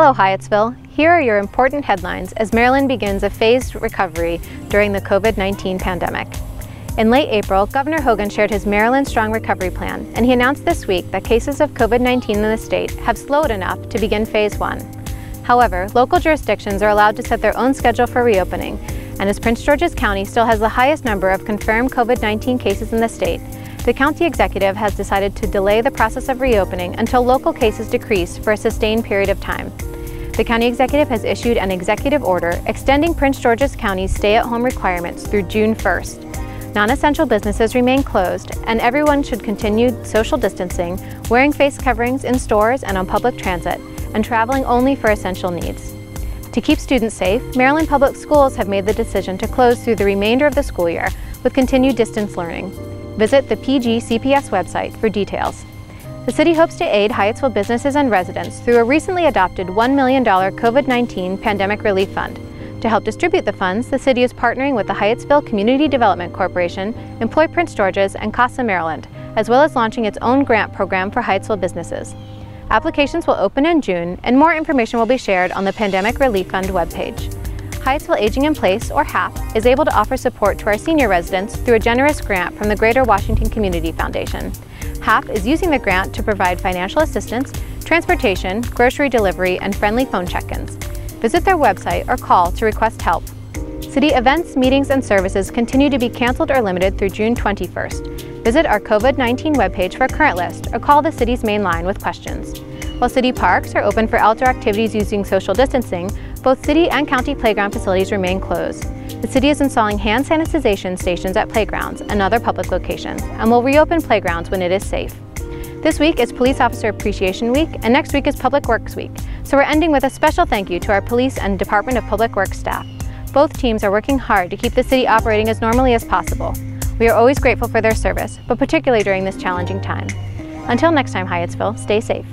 Hello Hyattsville, here are your important headlines as Maryland begins a phased recovery during the COVID-19 pandemic. In late April, Governor Hogan shared his Maryland Strong Recovery Plan, and he announced this week that cases of COVID-19 in the state have slowed enough to begin Phase 1. However, local jurisdictions are allowed to set their own schedule for reopening, and as Prince George's County still has the highest number of confirmed COVID-19 cases in the state, the county executive has decided to delay the process of reopening until local cases decrease for a sustained period of time. The county executive has issued an executive order extending Prince George's County's stay-at-home requirements through June 1st. Non-essential businesses remain closed, and everyone should continue social distancing, wearing face coverings in stores and on public transit, and traveling only for essential needs. To keep students safe, Maryland Public Schools have made the decision to close through the remainder of the school year with continued distance learning. Visit the PGCPS website for details. The city hopes to aid Hyattsville businesses and residents through a recently adopted $1 million COVID-19 pandemic relief fund. To help distribute the funds, the city is partnering with the Hyattsville Community Development Corporation, Employ Prince George's, and CASA Maryland, as well as launching its own grant program for Hyattsville businesses. Applications will open in June, and more information will be shared on the Pandemic Relief Fund webpage. Hyattsville Aging in Place, or HAP, is able to offer support to our senior residents through a generous grant from the Greater Washington Community Foundation. HAP is using the grant to provide financial assistance, transportation, grocery delivery, and friendly phone check-ins. Visit their website or call to request help. City events, meetings, and services continue to be canceled or limited through June 21st. Visit our COVID-19 webpage for a current list or call the city's main line with questions. While city parks are open for outdoor activities using social distancing, both city and county playground facilities remain closed. The city is installing hand sanitization stations at playgrounds and other public locations and will reopen playgrounds when it is safe. This week is Police Officer Appreciation Week, and next week is Public Works Week, so we're ending with a special thank you to our police and Department of Public Works staff. Both teams are working hard to keep the city operating as normally as possible. We are always grateful for their service, but particularly during this challenging time. Until next time, Hyattsville, stay safe.